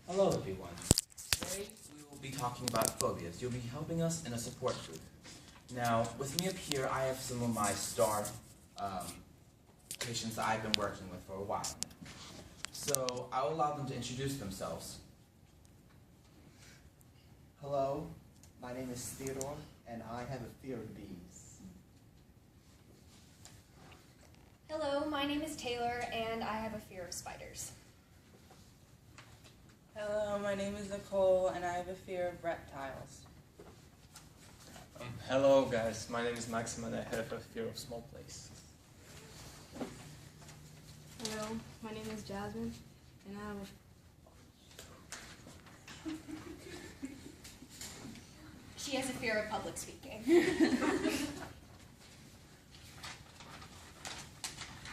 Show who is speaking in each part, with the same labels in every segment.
Speaker 1: Hello everyone. Today we will be talking about phobias. You'll be helping us in a support group. Now, with me up here, I have some of my star patients that I've been working with for a while now. So I will allow them to introduce themselves.
Speaker 2: Hello, my name is Theodore, and I have a fear of bees.
Speaker 3: Hello, my name is Taylor, and I have a fear of spiders.
Speaker 4: Hello, my name is Nicole, and I have a fear of reptiles.
Speaker 5: Hello guys, my name is Maxim and I have a fear of small places.
Speaker 6: Hello, my name is Jasmine, and I have
Speaker 3: She has a fear of public speaking.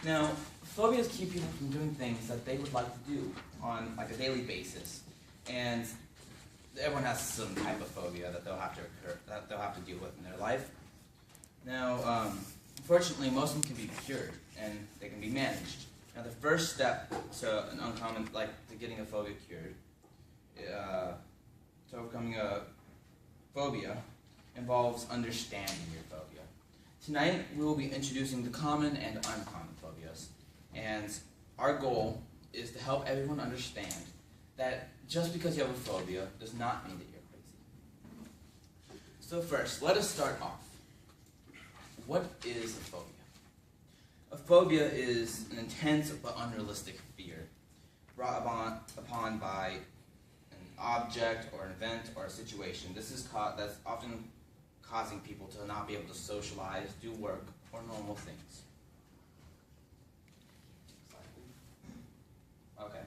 Speaker 1: Now, phobias keep people from doing things that they would like to do on like a daily basis, and everyone has some type of phobia that they'll have to deal with in their life. Now, unfortunately, most of them can be cured and they can be managed. Now, the first step to an uncommon, to getting a phobia cured, to overcoming a phobia, involves understanding your phobia. Tonight, we will be introducing the common and uncommon phobias, and our goal is to help everyone understand that just because you have a phobia does not mean that you're crazy. So first, let us start off. What is a phobia? A phobia is an intense but unrealistic fear brought upon by an object or an event or a situation. This is that's often causing people to not be able to socialize, do work, or normal things. Okay.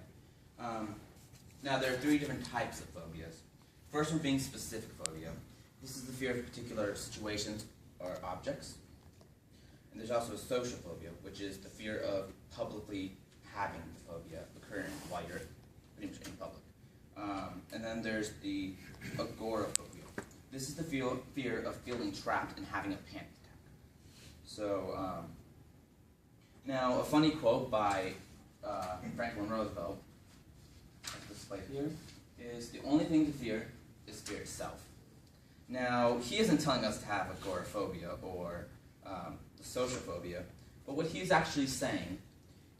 Speaker 1: Now, there are three different types of phobias. First one being specific phobia. This is the fear of particular situations or objects. And there's also a social phobia, which is the fear of publicly having the phobia occurring while you're pretty much in public. And then there's the agoraphobia. This is the fear of feeling trapped and having a panic attack. So, now a funny quote by Franklin Roosevelt, like displayed here, is the only thing to fear is fear itself. Now, he isn't telling us to have agoraphobia or social phobia, but what he's actually saying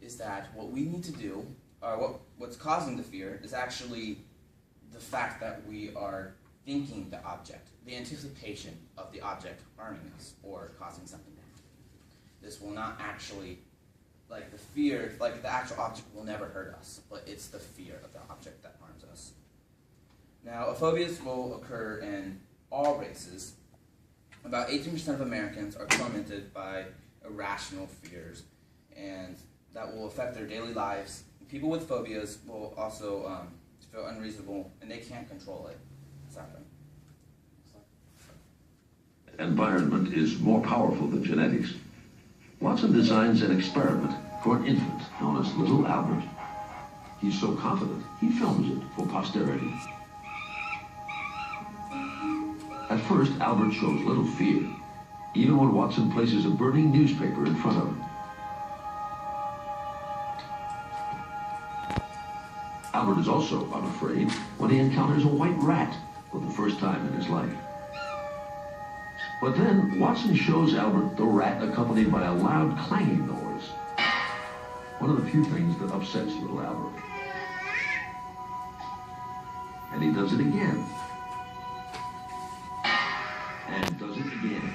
Speaker 1: is that what we need to do, or what's causing the fear, is actually the fact that we are thinking the object, the anticipation of the object harming us or causing something to happen. This will not actually, the fear, the actual object will never hurt us, but it's the fear of the object that harms us. Now, phobias will occur in all races. About 18% of Americans are tormented by irrational fears, and that will affect their daily lives. People with phobias will also feel unreasonable, and they can't control it. Exactly.
Speaker 7: Environment is more powerful than genetics. Watson designs an experiment for an infant known as Little Albert. He's so confident, he films it for posterity. At first, Albert shows little fear, even when Watson places a burning newspaper in front of him. Albert is also unafraid when he encounters a white rat for the first time in his life. But then, Watson shows Albert the rat accompanied by a loud clanging noise. One of the few things that upsets little Albert. And he does it again. And does it again.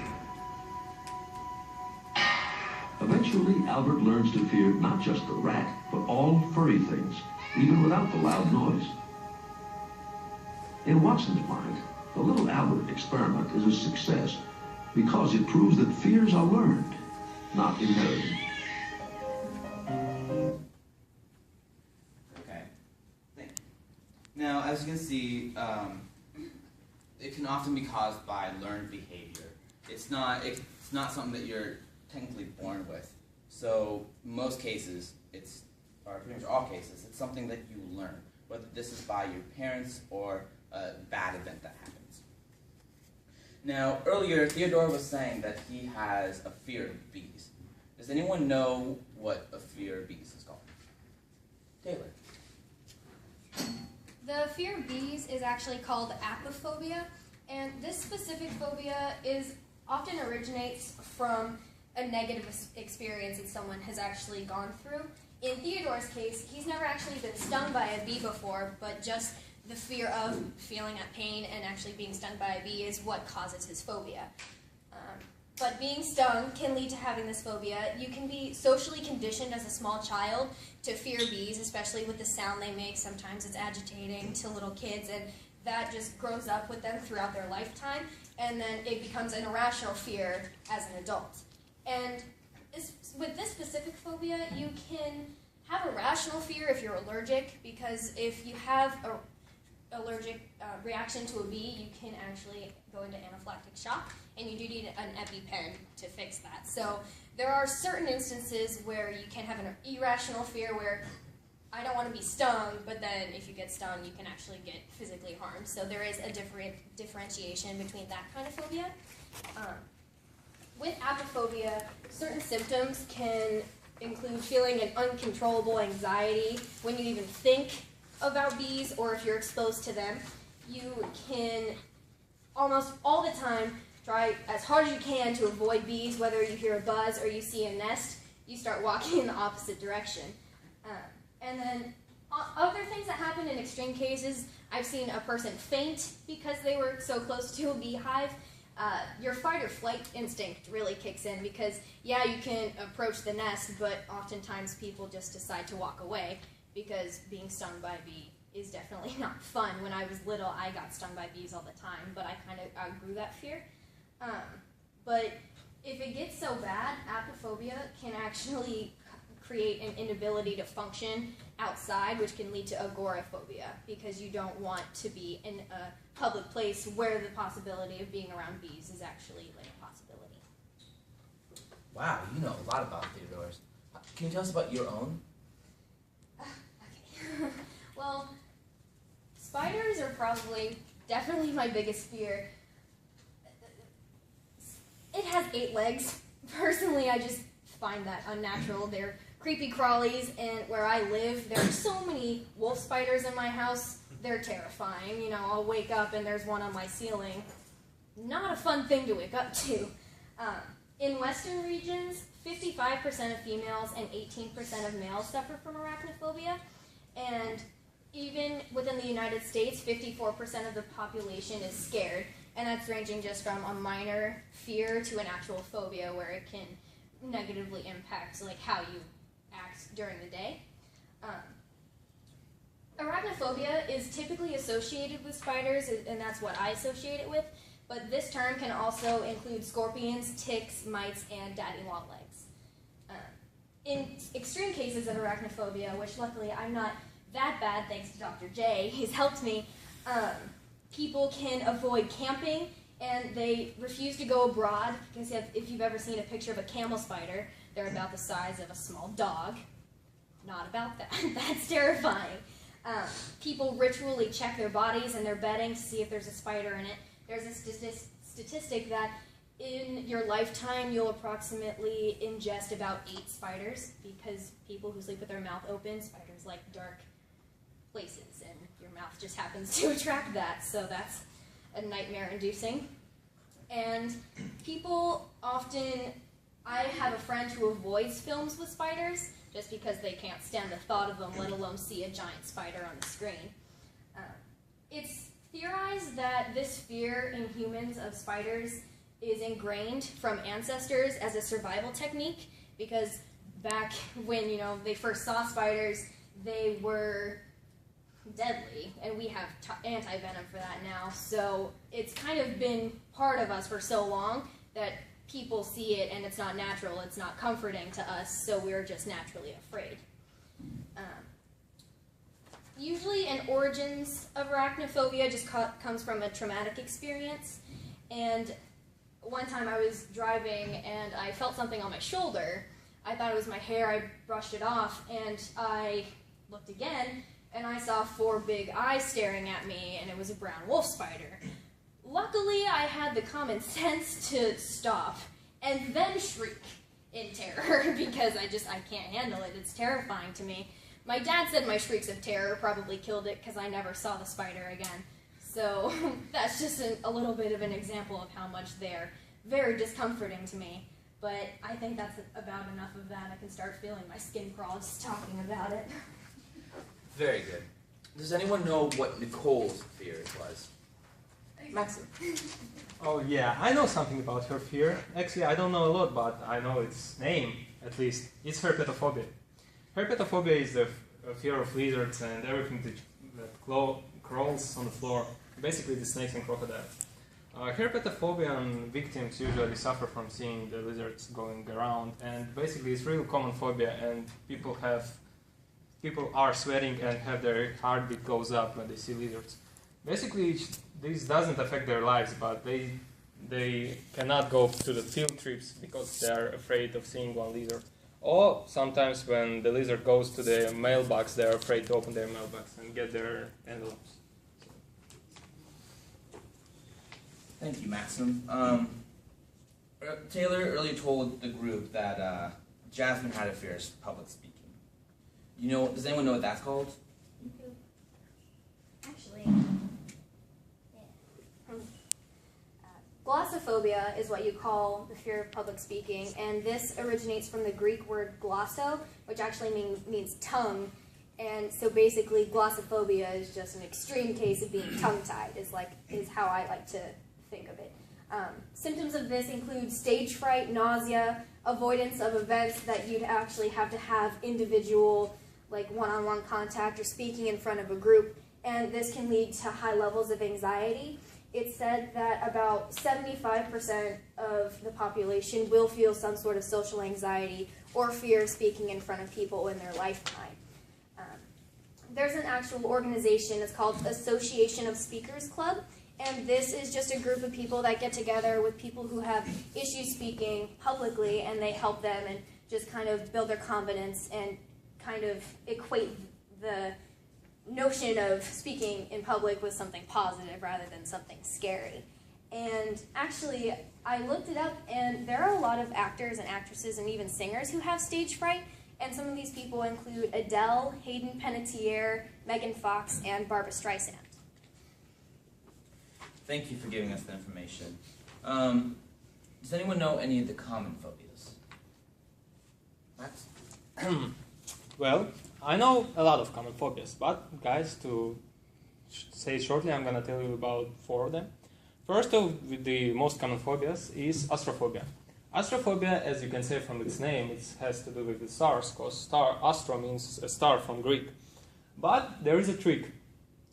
Speaker 7: Eventually, Albert learns to fear not just the rat, but all furry things, even without the loud noise. In Watson's mind, the Little Albert experiment is a success because it proves that fears are learned, not inherited.
Speaker 1: Okay. Thank you. Now, as you can see, it can often be caused by learned behavior. It's not something that you're technically born with. So, most cases, or pretty much all cases, it's something that you learn, whether this is by your parents or a bad event that happens. Now, earlier, Theodore was saying that he has a fear of bees. Does anyone know what a fear of bees is called? Taylor.
Speaker 3: The fear of bees is actually called apophobia, and this specific phobia often originates from a negative experience that someone has actually gone through. In Theodore's case, he's never actually been stung by a bee before, but just the fear of feeling that pain and actually being stung by a bee is what causes his phobia. But being stung can lead to having this phobia. You can be socially conditioned as a small child to fear bees, especially with the sound they make. Sometimes it's agitating to little kids, and that just grows up with them throughout their lifetime, and then it becomes an irrational fear as an adult. And with this specific phobia, you can have a rational fear if you're allergic, because if you have an allergic reaction to a bee, you can actually go into anaphylactic shock, and you do need an EpiPen to fix that. So there are certain instances where you can have an irrational fear where I don't want to be stung, but then if you get stung, you can actually get physically harmed. So there is a differentiation between that kind of phobia. With apophobia, certain symptoms can include feeling an uncontrollable anxiety when you even think about bees, or if you're exposed to them. You can almost all the time try as hard as you can to avoid bees. Whether you hear a buzz or you see a nest, you start walking in the opposite direction. And then other things that happen in extreme cases, I've seen a person faint because they were so close to a beehive. Your fight or flight instinct really kicks in because, yeah, you can approach the nest, but oftentimes people just decide to walk away because being stung by a bee is definitely not fun. When I was little, I got stung by bees all the time, but I kind of outgrew that fear. But if it gets so bad, apophobia can actually create an inability to function outside, which can lead to agoraphobia, because you don't want to be in a public place where the possibility of being around bees is actually like a possibility.
Speaker 1: Wow, you know a lot about Theodore's. Can you tell us about your own?
Speaker 3: Okay. Well, spiders are definitely my biggest fear. It has 8 legs. Personally, I just find that unnatural. They're creepy crawlies, and where I live, there are so many wolf spiders in my house. They're terrifying. You know, I'll wake up and there's one on my ceiling. Not a fun thing to wake up to. In Western regions, 55% of females and 18% of males suffer from arachnophobia, and even within the United States, 54% of the population is scared, and that's ranging just from a minor fear to an actual phobia where it can negatively impact like how you act during the day. Arachnophobia is typically associated with spiders, and that's what I associate it with, but this term can also include scorpions, ticks, mites, and daddy-long-legs. In extreme cases of arachnophobia, which luckily I'm not that bad thanks to Dr. J, he's helped me, people can avoid camping, and they refuse to go abroad, because if you've ever seen a picture of a camel spider, they're about the size of a small dog. Not about that. That's terrifying. People ritually check their bodies and their bedding to see if there's a spider in it. There's a statistic that in your lifetime you'll approximately ingest about 8 spiders, because people who sleep with their mouth open, spiders like dark places, and your mouth just happens to attract that, so that's a nightmare-inducing. And people often, I have a friend who avoids films with spiders just because they can't stand the thought of them, let alone see a giant spider on the screen. It's theorized that this fear in humans of spiders is ingrained from ancestors as a survival technique, because back when they first saw spiders, they were deadly, and we have anti-venom for that now, so it's kind of been part of us for so long that people see it and it's not natural, it's not comforting to us, so we're just naturally afraid. Usually an origins of arachnophobia just comes from a traumatic experience, and one time I was driving and I felt something on my shoulder. I thought it was my hair, I brushed it off, and I looked again, and I saw 4 big eyes staring at me, and it was a brown wolf spider. Luckily, I had the common sense to stop and then shriek in terror, because I can't handle it. It's terrifying to me. My dad said my shrieks of terror probably killed it because I never saw the spider again. So that's just a little bit of an example of how much they're very discomforting to me. But I think that's about enough of that. I can start feeling my skin crawl just talking about it.
Speaker 1: Very good. Does anyone know what Nicole's fear was? Maxim.
Speaker 5: Oh yeah, I know something about her fear. Actually, I don't know a lot, but I know its name, at least. It's herpetophobia. Herpetophobia is the fear of lizards and everything that crawls on the floor. Basically, the snakes and crocodiles. Herpetophobia victims usually suffer from seeing the lizards going around, and basically it's really common phobia, and people are sweating and have their heartbeat goes up when they see lizards. Basically, this doesn't affect their lives, but they cannot go to the field trips because they are afraid of seeing one lizard. Or sometimes when the lizard goes to the mailbox, they are afraid to open their mailbox and get their envelopes.
Speaker 1: Thank you, Maxim. Taylor earlier told the group that Jasmine had a fear of public speaking. Does anyone know what that's called?
Speaker 3: Actually, glossophobia is what you call the fear of public speaking, and this originates from the Greek word glosso, which actually means tongue. And so basically, glossophobia is just an extreme case of being tongue-tied, is how I like to think of it. Symptoms of this include stage fright, nausea, avoidance of events that you'd actually have to have individual, one-on-one contact or speaking in front of a group, and this can lead to high levels of anxiety. It's said that about 75% of the population will feel some sort of social anxiety or fear of speaking in front of people in their lifetime. There's an actual organization, it's called Association of Speakers Club, and this is just a group of people that get together with people who have issues speaking publicly, and they help them and just kind of build their confidence and kind of equate the notion of speaking in public with something positive rather than something scary. And actually, I looked it up, and there are a lot of actors and actresses and even singers who have stage fright, and some of these people include Adele, Hayden Panettiere, Megan Fox, and Barbra Streisand.
Speaker 1: Thank you for giving us the information. Does anyone know any of the common phobias? Max?
Speaker 5: Well, I know a lot of common phobias, but guys, to say shortly, I'm going to tell you about 4 of them. First of the most common phobias is astrophobia. Astrophobia, as you can say from its name, it has to do with the stars, because astro means a star from Greek. But there is a trick.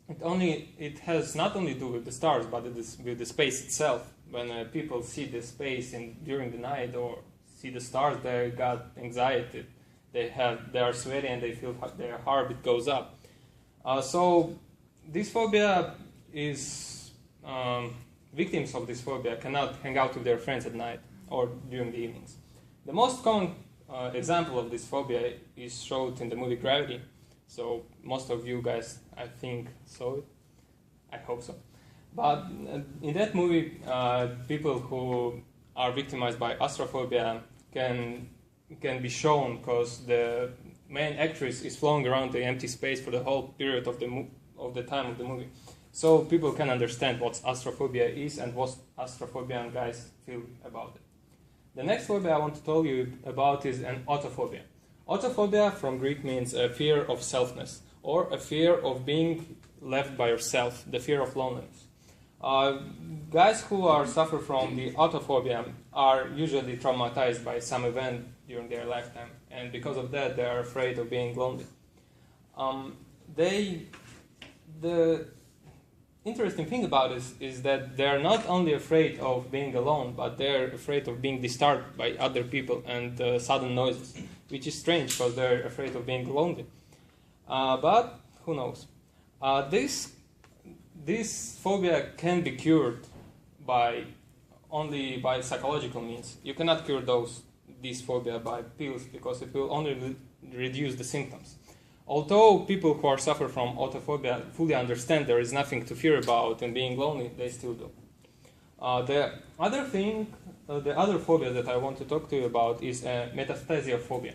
Speaker 5: It has not only to do with the stars, but with the space itself. When people see the space during the night or see the stars, they got anxiety. They are sweaty and they feel their heartbeat goes up. So this phobia is victims of this phobia cannot hang out with their friends at night or during the evenings. The most common example of this phobia is shown in the movie Gravity. So most of you guys, I think, saw it. I hope so. But in that movie, people who are victimized by astrophobia can be shown because the main actress is flowing around the empty space for the whole period of the time of the movie. So people can understand what astrophobia is and what astrophobian guys feel about it. The next phobia I want to tell you about is an autophobia. Autophobia from Greek means a fear of selfness, or a fear of being left by yourself, the fear of loneliness. Guys who suffer from the autophobia are usually traumatized by some event during their lifetime, and because of that they are afraid of being lonely. The interesting thing about this is that they are not only afraid of being alone, but they are afraid of being disturbed by other people and sudden noises, which is strange because they are afraid of being lonely. But who knows? This phobia can be cured only by psychological means. You cannot cure this phobia by pills because it will only reduce the symptoms. Although people who suffer from autophobia fully understand there is nothing to fear about and being lonely, they still do. The other phobia that I want to talk to you about is metastasia phobia.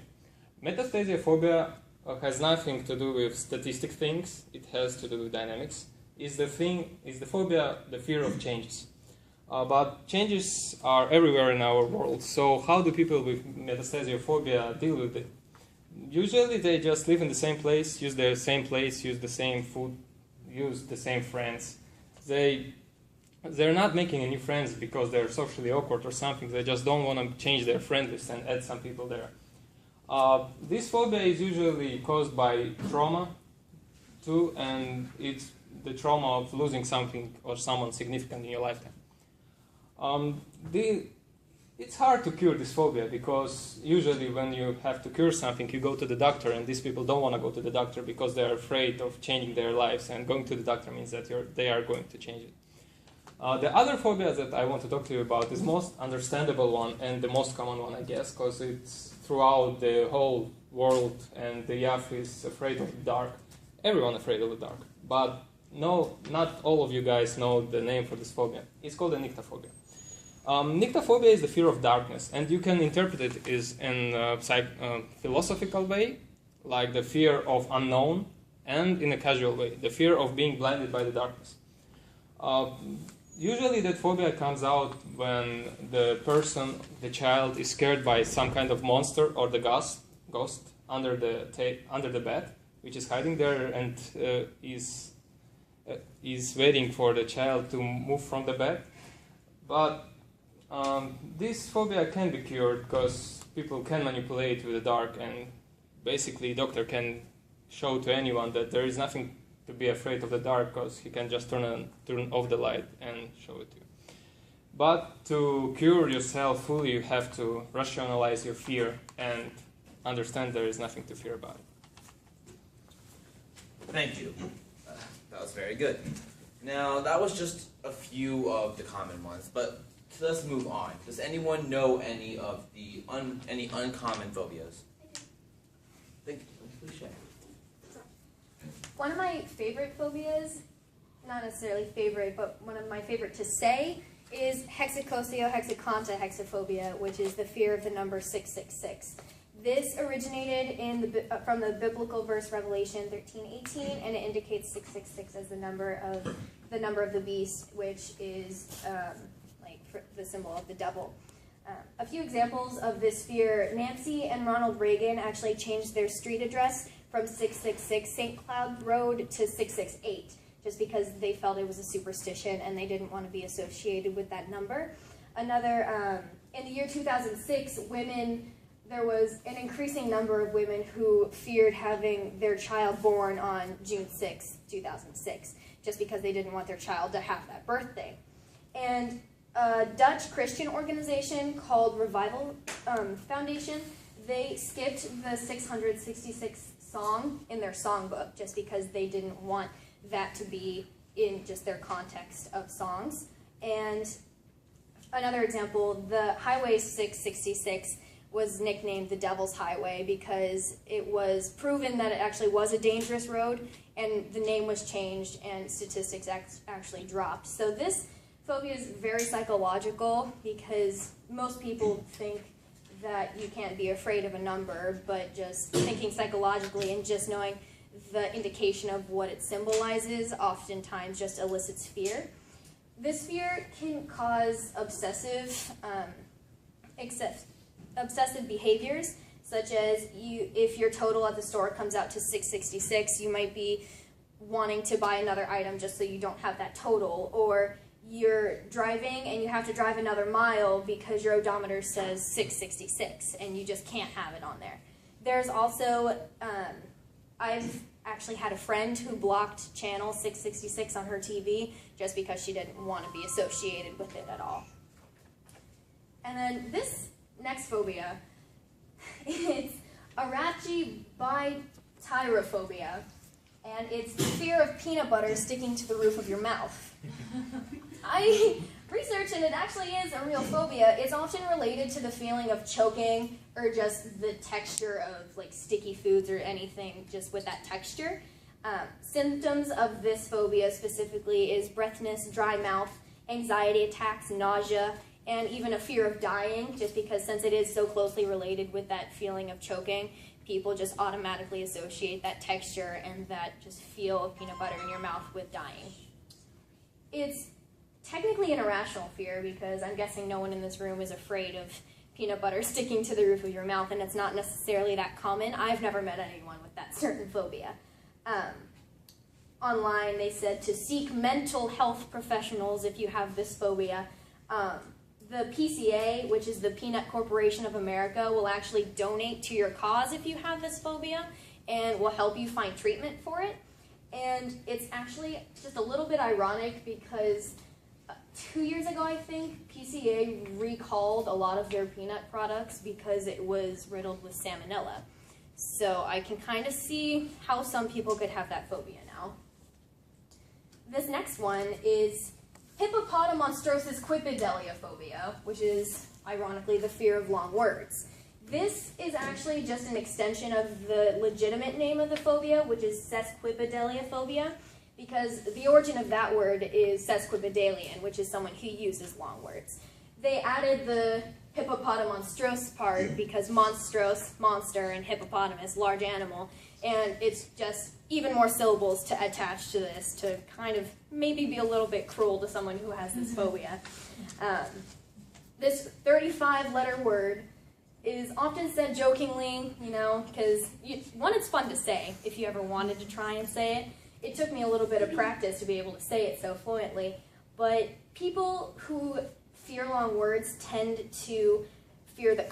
Speaker 5: Metastasia phobia has nothing to do with statistic things. It has to do with dynamics. Is the phobia the fear of changes? But changes are everywhere in our world. So how do people with metastasiophobia deal with it? Usually they just live in the same place, use the same place, use the same food, use the same friends. They're not making any friends because they're socially awkward or something. They just don't want to change their friend list and add some people there. This phobia is usually caused by trauma too, and it's the trauma of losing something or someone significant in your lifetime. It's hard to cure this phobia because usually when you have to cure something, you go to the doctor, and these people don't want to go to the doctor because they're afraid of changing their lives, and going to the doctor means that they are going to change it. The other phobia that I want to talk to you about is most understandable one and the most common one, I guess, because it's throughout the whole world, and the Yaf is afraid of the dark. Everyone afraid of the dark. But no, not all of you guys know the name for this phobia. It's called a nyctophobia. Nyctophobia is the fear of darkness, and you can interpret it as in a philosophical way, like the fear of unknown, and in a casual way, the fear of being blinded by the darkness. Usually that phobia comes out when the child is scared by some kind of monster or the ghost under the bed, which is hiding there and is waiting for the child to move from the bed. But this phobia can be cured because people can manipulate with the dark, and basically doctor can show to anyone that there is nothing to be afraid of the dark because he can just turn off the light and show it to you. But to cure yourself fully, you have to rationalize your fear and understand there is nothing to fear about it.
Speaker 1: Thank you. That was very good. Now, that was just a few of the common ones, but let's move on. Does anyone know any of the any uncommon phobias? Thank you. Please share.
Speaker 3: One of my favorite phobias, not necessarily favorite, but one of my favorite to say, is hexaconta-hexaphobia, which is the fear of the number 666. This originated from the biblical verse Revelation 13:18, and it indicates 666 as the number of the beast, which is the symbol of the devil. A few examples of this fear: Nancy and Ronald Reagan actually changed their street address from 666 St. Cloud Road to 668, just because they felt it was a superstition and they didn't want to be associated with that number. Another, in the year 2006, there was an increasing number of women who feared having their child born on June 6, 2006, just because they didn't want their child to have that birthday. And a Dutch Christian organization called Revival Foundation, they skipped the 666 song in their songbook just because they didn't want that to be in just their context of songs. And another example, the Highway 666 was nicknamed the Devil's Highway because it was proven that it actually was a dangerous road, and the name was changed and statistics actually dropped. So this phobia is very psychological because most people think that you can't be afraid of a number, but just thinking psychologically and just knowing the indication of what it symbolizes oftentimes just elicits fear. This fear can cause obsessive behaviors, such as if your total at the store comes out to 666, you might be wanting to buy another item just so you don't have that total, or you're driving and you have to drive another mile because your odometer says 666 and you just can't have it on there. There's also, I've actually had a friend who blocked channel 666 on her TV just because she didn't want to be associated with it at all. And then this next phobia, it's arachibityrophobia, and it's the fear of peanut butter sticking to the roof of your mouth. I researched, and it actually is a real phobia. It's often related to the feeling of choking or just the texture of like sticky foods or anything just with that texture. Symptoms of this phobia specifically is breathlessness, dry mouth, anxiety attacks, nausea, and even a fear of dying, just because since it is so closely related with that feeling of choking, people just automatically associate that texture and that just feel of peanut butter in your mouth with dying. It's technically an irrational fear because I'm guessing no one in this room is afraid of peanut butter sticking to the roof of your mouth, and it's not necessarily that common. I've never met anyone with that certain phobia. Online, they said to seek mental health professionals if you have this phobia. The PCA, which is the Peanut Corporation of America, will actually donate to your cause if you have this phobia and will help you find treatment for it. And it's actually just a little bit ironic because 2 years ago, I think, PCA recalled a lot of their peanut products because it was riddled with salmonella. So I can kind of see how some people could have that phobia now. This next one is hippopotamonstrosis phobia, which is, ironically, the fear of long words. This is actually just an extension of the legitimate name of the phobia, which is phobia, because the origin of that word is sesquipedalian, which is someone who uses long words. They added the hippopotamonstros part because monstros, monster, and hippopotamus, large animal, and it's just even more syllables to attach to this to kind of maybe be a little bit cruel to someone who has this phobia. This 35-letter word is often said jokingly, you know, because, one, it's fun to say if you ever wanted to try and say it. It took me a little bit of practice to be able to say it so fluently, but people who fear long words tend to fear the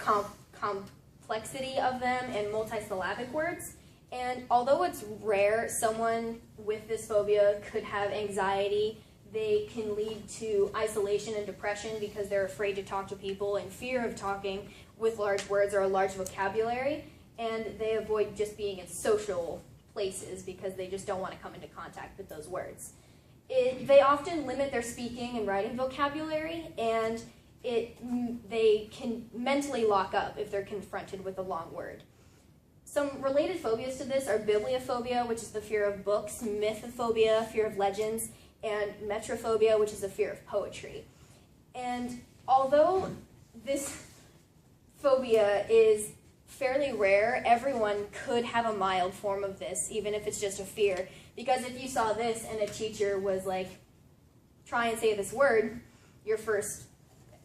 Speaker 3: complexity of them and multisyllabic words. And although it's rare, someone with this phobia could have anxiety. They can lead to isolation and depression because they're afraid to talk to people and fear of talking with large words or a large vocabulary. And they avoid just being in social places because they just don't want to come into contact with those words. They often limit their speaking and writing vocabulary, and they can mentally lock up if they're confronted with a long word. Some related phobias to this are bibliophobia, which is the fear of books, mythophobia, fear of legends, and metrophobia, which is the fear of poetry. And although this phobia is fairly rare, everyone could have a mild form of this, even if it's just a fear. Because if you saw this and a teacher was like, try and say this word, your first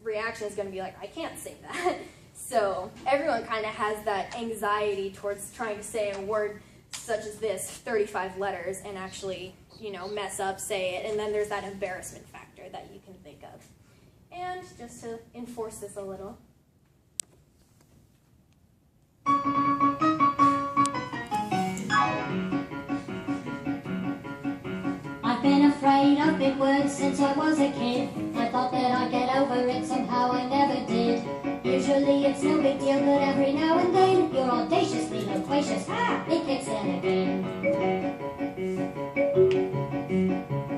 Speaker 3: reaction is going to be like, I can't say that. So everyone kind of has that anxiety towards trying to say a word such as this, 35 letters, and actually, mess up, say it. And then there's that embarrassment factor that you can think of. And just to enforce this a little.
Speaker 8: I've been afraid of big words since I was a kid. I thought that I'd get over it, somehow I never did. Usually it's no big deal, but every now and then you're audaciously loquacious. It kicks in again.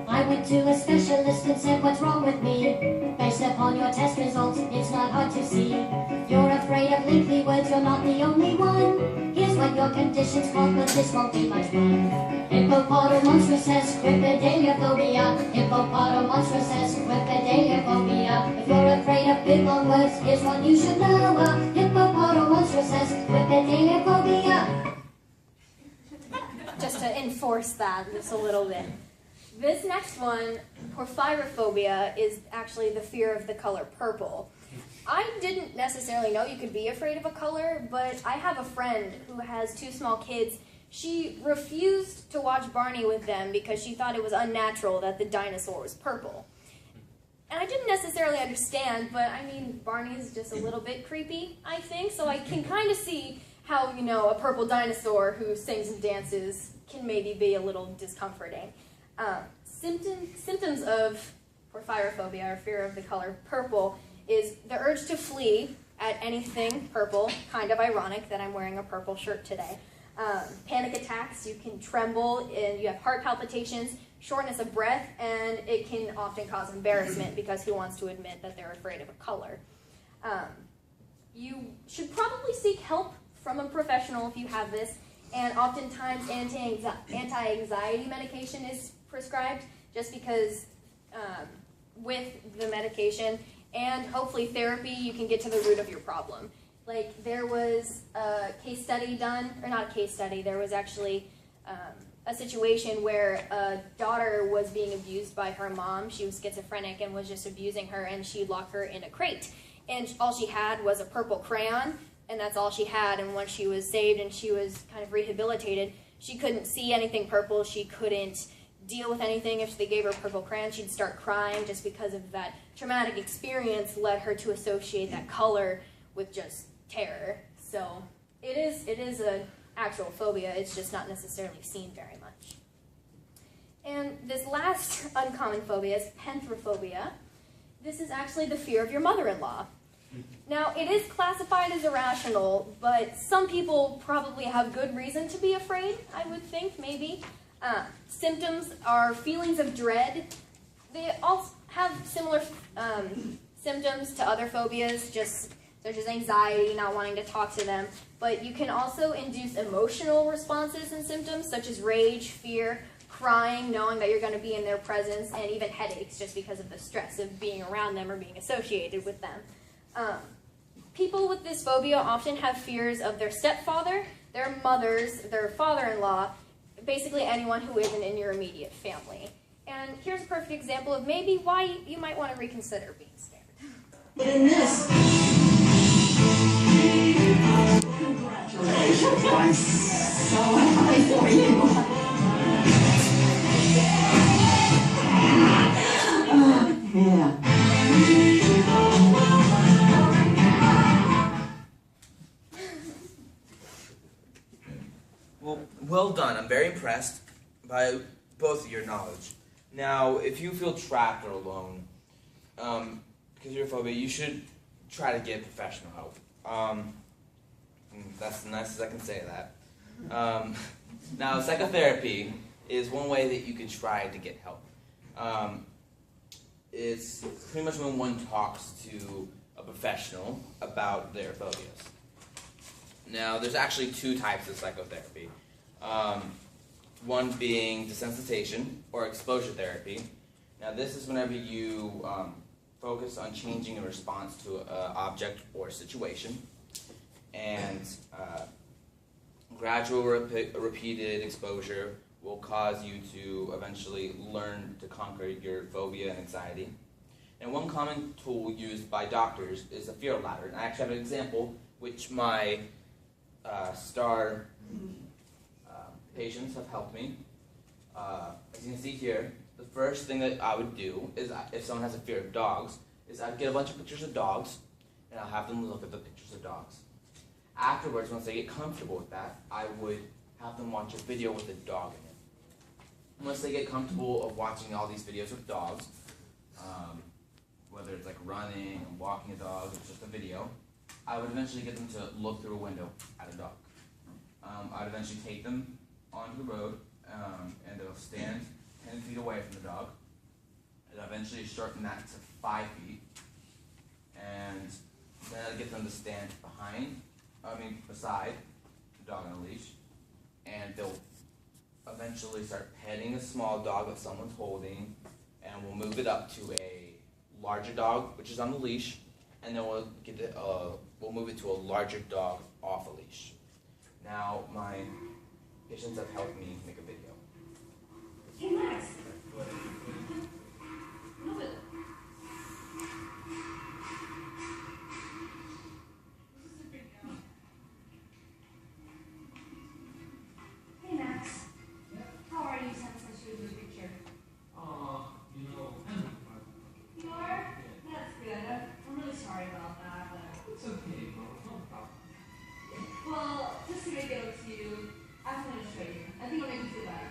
Speaker 8: I went to a specialist and said, what's wrong with me? Based upon your test results, it's not hard to see. You're afraid of lengthy words, you're not the only one. Here's what your condition's called, but this won't be much fun. Hippopotamonstrosis phobia. Hippopotamonstrosis phobia. If you're afraid of big long words, here's one you should know. Hippopotamonstrosis phobia.
Speaker 3: Just to enforce that just a little bit. This next one, porphyrophobia, is actually the fear of the color purple. I didn't necessarily know you could be afraid of a color, but I have a friend who has 2 small kids. She refused to watch Barney with them because she thought it was unnatural that the dinosaur was purple. And I didn't necessarily understand, but I mean, Barney is just a little bit creepy, I think, so I can kind of see how, a purple dinosaur who sings and dances can maybe be a little discomforting. Symptoms of porphyrophobia, or fear of the color purple, is the urge to flee at anything purple. Kind of ironic that I'm wearing a purple shirt today. Panic attacks, you can tremble, and you have heart palpitations, shortness of breath, and it can often cause embarrassment because who wants to admit that they're afraid of a color? You should probably seek help from a professional if you have this, and oftentimes anti-anxiety medication is prescribed just because with the medication and hopefully therapy you can get to the root of your problem. Like, there was a case study done, or not a case study, there was actually a situation where a daughter was being abused by her mom. She was schizophrenic and was just abusing her, and she locked her in a crate. And all she had was a purple crayon, and that's all she had. And once she was saved and she was kind of rehabilitated, she couldn't see anything purple. She couldn't deal with anything. If they gave her a purple crayon, she'd start crying just because of that traumatic experience led her to associate that color with just terror. So it is an actual phobia. It's just not necessarily seen very much. And this last uncommon phobia is penthrophobia. This is actually the fear of your mother-in-law. Now, it is classified as irrational, but some people probably have good reason to be afraid, I would think, maybe. Symptoms are feelings of dread. They all have similar symptoms to other phobias, such as anxiety, not wanting to talk to them. But you can also induce emotional responses and symptoms, such as rage, fear, crying, knowing that you're going to be in their presence, and even headaches, just because of the stress of being around them or being associated with them. People with this phobia often have fears of their stepfather, their mothers, their father-in-law, basically anyone who isn't in your immediate family. And here's a perfect example of maybe why you might want to reconsider being scared.
Speaker 9: In this, congratulations, I'm so happy for you. Yeah.
Speaker 1: Well done. I'm very impressed by both of your knowledge. Now, if you feel trapped or alone because of your phobia, you should try to get professional help. That's the nicest I can say that. Now, psychotherapy is one way that you can try to get help. It's pretty much when one talks to a professional about their phobias. Now, there's actually two types of psychotherapy. One being desensitization or exposure therapy. Now, this is whenever you focus on changing a response to an object or situation, and gradual repeated exposure will cause you to eventually learn to conquer your phobia and anxiety. And one common tool used by doctors is a fear ladder. And I actually have an example which my STAR patients have helped me. As you can see here, the first thing that I would do is, if someone has a fear of dogs, is I'd get a bunch of pictures of dogs, and I'll have them look at the pictures of dogs. Afterwards, once they get comfortable with that, I would have them watch a video with a dog in it. Once they get comfortable of watching all these videos with dogs, whether it's like running or walking a dog, or just a video, I would eventually get them to look through a window at a dog. I would eventually take them onto the road, and they'll stand 10 feet away from the dog. And eventually shorten that to 5 feet. And then I'd get them to stand beside the dog on a leash. And they'll eventually start petting a small dog that someone's holding, and we'll move it up to a larger dog, which is on the leash, and then we'll move it to a larger dog off a leash. Now, my patients have helped me make a video.
Speaker 9: Hey, Max. Move it. Hey, Max. How are you since I showed you the picture? You are? That's good. I'm really sorry about that. But
Speaker 10: It's okay, bro. No problem.
Speaker 9: well, just to make it up to you, I'm going to show you. I think it'll make you feel better.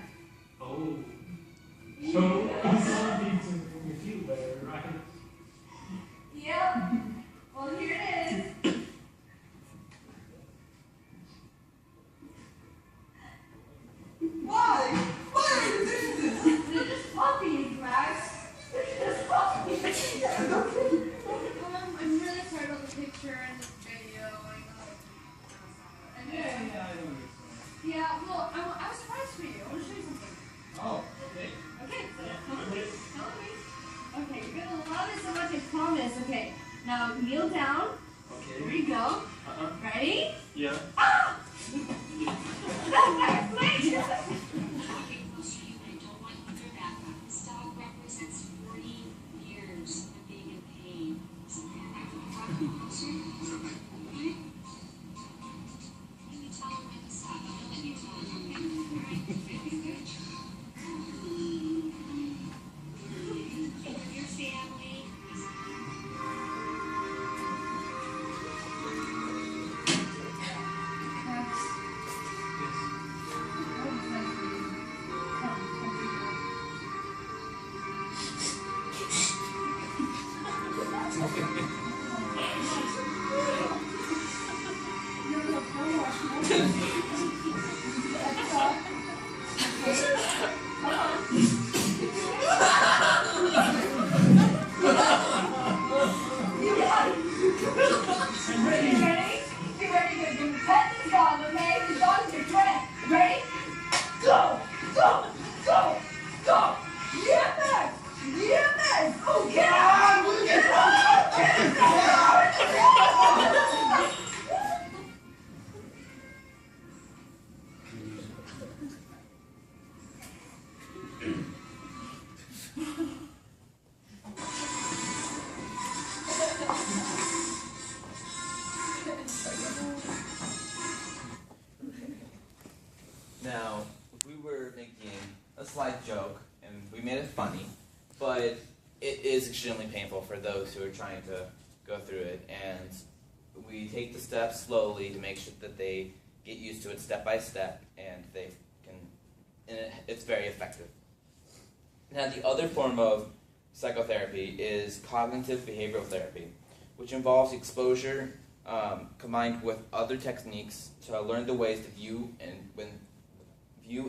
Speaker 10: Oh. So, it's need to feel better, right?
Speaker 9: Yep. Well, here it is. Why? Why are you doing this? They're just puppies, Max. They're just puppies.
Speaker 6: I'm really sorry about the picture and the video.
Speaker 10: Yeah, I know.
Speaker 6: Yeah, well, I was surprised for you. I want to show you something.
Speaker 10: Oh, okay.
Speaker 6: Okay, so come with me. Okay, you're gonna love it so much, I promise. Okay, now kneel down.
Speaker 10: Okay.
Speaker 6: Here you go. Ready?
Speaker 10: Yeah.
Speaker 6: Ah! That's me!
Speaker 8: This dog represents 40 years of being in pain. Closer. Okay. Can you tell him when to stop? I'm gonna let you talk, okay? Alright, good. Your family.
Speaker 6: You ready? You ready to pet this dog, okay? This dog's your friend. Ready? Go! Go! Go! Go! Yes! Yes! Oh, get out! Get out! Get out!
Speaker 1: Now, we were making a slight joke, and we made it funny, but it is extremely painful for those who are trying to go through it, and we take the steps slowly to make sure that they get used to it step by step, and they can, and it's very effective. Now, the other form of psychotherapy is cognitive behavioral therapy, which involves exposure combined with other techniques to learn the ways to view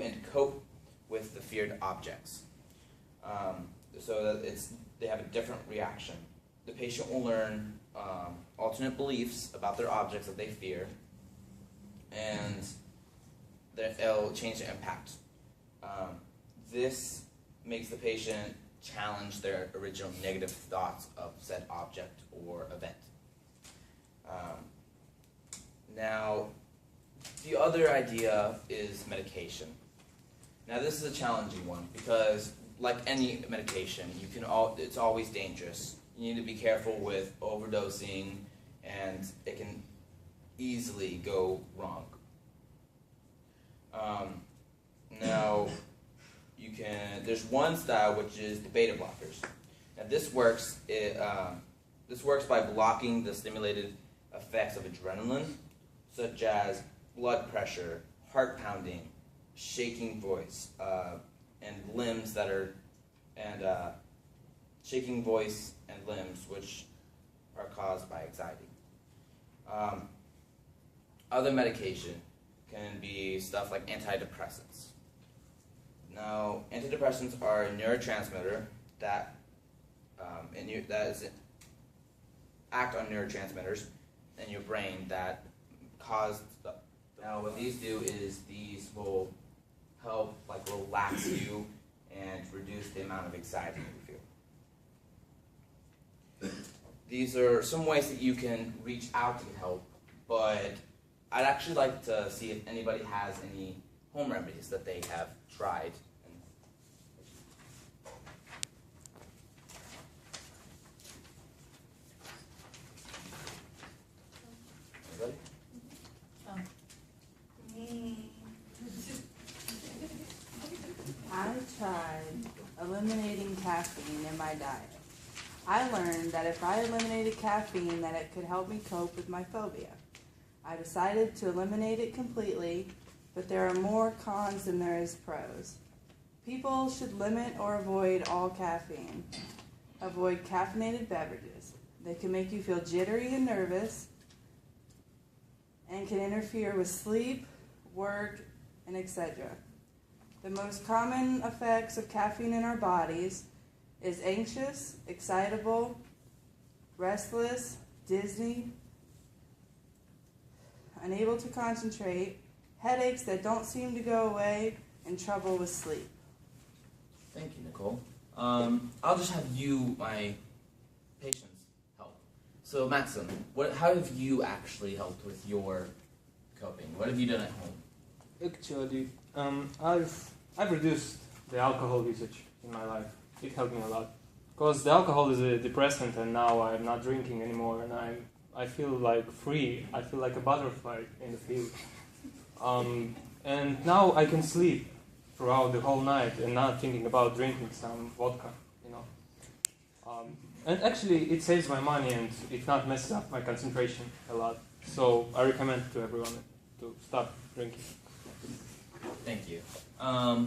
Speaker 1: and cope with the feared objects, so that they have a different reaction. The patient will learn alternate beliefs about their objects that they fear, and it'll change the impact. This makes the patient challenge their original negative thoughts of said object or event. Now, the other idea is medication. Now, this is a challenging one because, like any medication, it's always dangerous. You need to be careful with overdosing, and it can easily go wrong. Now, there's one style which is the beta blockers. Now, this works by blocking the stimulated effects of adrenaline, such as blood pressure, heart pounding, shaking voice, and limbs shaking voice and limbs which are caused by anxiety. Other medication can be stuff like antidepressants. Now, antidepressants are a neurotransmitter that act on neurotransmitters in your brain that cause stuff. Now, what these do is these will help relax you and reduce the amount of anxiety you feel. These are some ways that you can reach out to get help, but I'd actually like to see if anybody has any home remedies that they have tried. Anybody?
Speaker 4: I tried eliminating caffeine in my diet. I learned that if I eliminated caffeine, that it could help me cope with my phobia. I decided to eliminate it completely, but there are more cons than there is pros. People should limit or avoid all caffeine. Avoid caffeinated beverages. They can make you feel jittery and nervous and can interfere with sleep, work, and etc. The most common effects of caffeine in our bodies is anxious, excitable, restless, dizzy, unable to concentrate, headaches that don't seem to go away, and trouble with sleep.
Speaker 1: Thank you, Nicole. I'll just have you, my patients, help. So Matson, how have you actually helped with your coping? What have you done at home?
Speaker 5: Actually, I've reduced the alcohol usage in my life. It helped me a lot. Because the alcohol is a depressant, and now I'm not drinking anymore, and I feel like free. I feel like a butterfly in the field. And now I can sleep throughout the whole night and not thinking about drinking some vodka, you know. And actually, it saves my money and it not messes up my concentration a lot. So I recommend to everyone to stop drinking.
Speaker 1: Thank you. How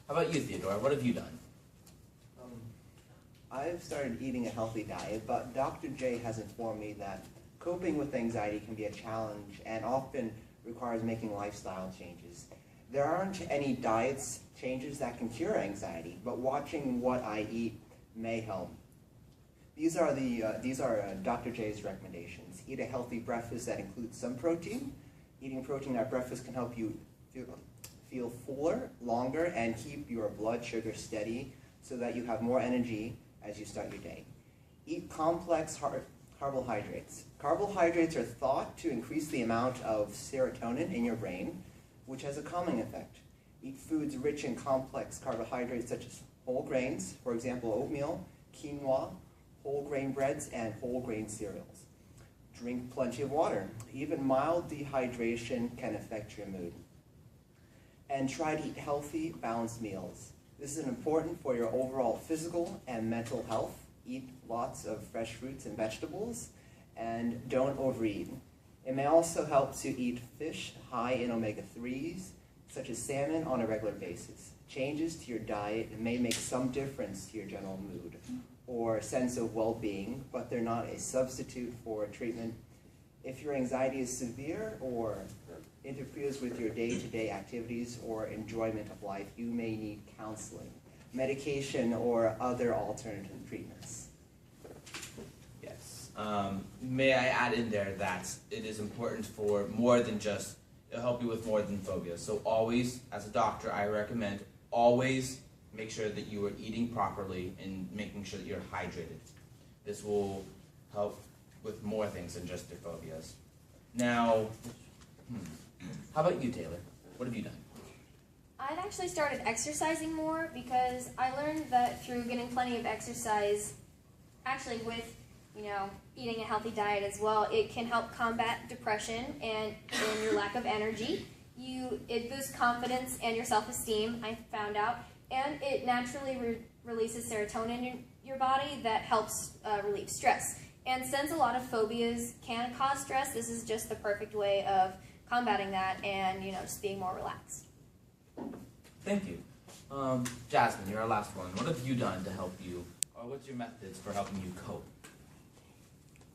Speaker 1: about you, Theodore? What have you done?
Speaker 2: I've started eating a healthy diet, but Dr. J has informed me that coping with anxiety can be a challenge and often requires making lifestyle changes. There aren't any diet changes that can cure anxiety, but watching what I eat may help. These are Dr. J's recommendations. Eat a healthy breakfast that includes some protein. Eating protein at breakfast can help you feel fuller, longer, and keep your blood sugar steady so that you have more energy as you start your day. Eat complex carbohydrates. Carbohydrates are thought to increase the amount of serotonin in your brain, which has a calming effect. Eat foods rich in complex carbohydrates such as whole grains, for example, oatmeal, quinoa, whole grain breads, and whole grain cereals. Drink plenty of water. Even mild dehydration can affect your mood. And try to eat healthy, balanced meals. This is important for your overall physical and mental health. Eat lots of fresh fruits and vegetables, and don't overeat. It may also help to eat fish high in omega-3s, such as salmon, on a regular basis. Changes to your diet may make some difference to your general mood or sense of well-being, but they're not a substitute for treatment. If your anxiety is severe or interferes with your day-to-day activities or enjoyment of life, you may need counseling, medication, or other alternative treatments.
Speaker 1: Yes. May I add in there that it is important for more than just, it'll help you with more than phobias. So always, as a doctor, I recommend always make sure that you are eating properly and making sure that you're hydrated. This will help with more things than just your phobias. Now, how about you, Taylor? What have you done?
Speaker 3: I've actually started exercising more because I learned that through getting plenty of exercise, actually with, eating a healthy diet as well, it can help combat depression and your lack of energy. It boosts confidence and your self-esteem, I found out, and it naturally releases serotonin in your body that helps relieve stress. And since a lot of phobias can cause stress, this is just the perfect way of combating that and, just being more relaxed.
Speaker 1: Thank you. Jasmine, you're our last one. What have you done to help you, or what's your methods for helping you cope?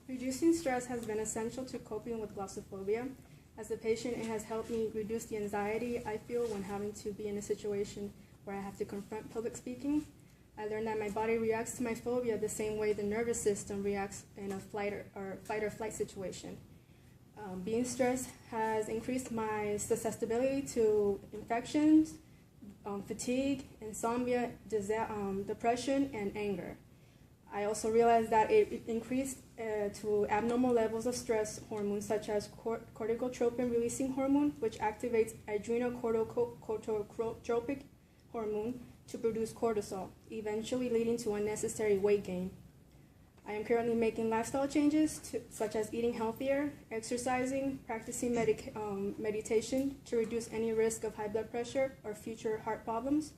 Speaker 11: Reducing stress has been essential to coping with glossophobia. As a patient, it has helped me reduce the anxiety I feel when having to be in a situation where I have to confront public speaking. I learned that my body reacts to my phobia the same way the nervous system reacts in a fight or flight situation. Being stressed has increased my susceptibility to infections, fatigue, insomnia, depression, and anger. I also realized that it increased to abnormal levels of stress hormones such as corticotropin-releasing hormone, which activates adrenocorticotropic hormone to produce cortisol, eventually leading to unnecessary weight gain. I am currently making lifestyle changes such as eating healthier, exercising, practicing meditation to reduce any risk of high blood pressure or future heart problems,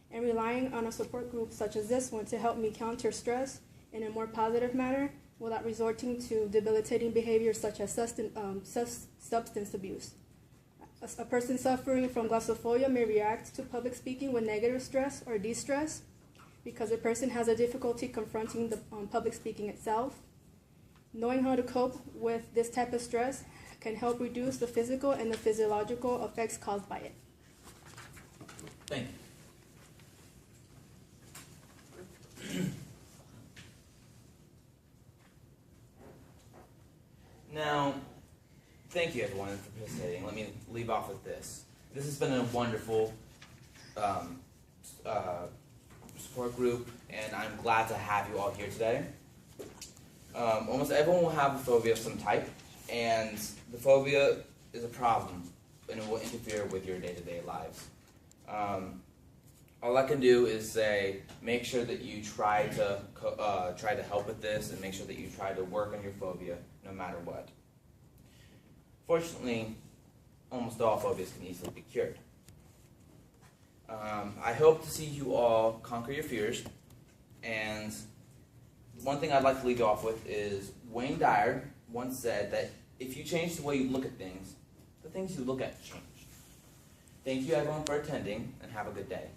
Speaker 11: and relying on a support group such as this one to help me counter stress in a more positive manner without resorting to debilitating behaviors such as substance abuse. A person suffering from glossophobia may react to public speaking with negative stress or distress because a person has a difficulty confronting the public speaking itself. Knowing how to cope with this type of stress can help reduce the physical and the physiological effects caused by it.
Speaker 1: Thank you. Now, thank you everyone for participating. Let me leave off with this. This has been a wonderful support group, and I'm glad to have you all here today. Almost everyone will have a phobia of some type, and the phobia is a problem, and it will interfere with your day-to-day lives. All I can do is say, make sure that you try to help with this, and make sure that you try to work on your phobia no matter what. Fortunately, almost all phobias can easily be cured. I hope to see you all conquer your fears, and one thing I'd like to leave you off with is Wayne Dyer once said that if you change the way you look at things, the things you look at change. Thank you everyone for attending, and have a good day.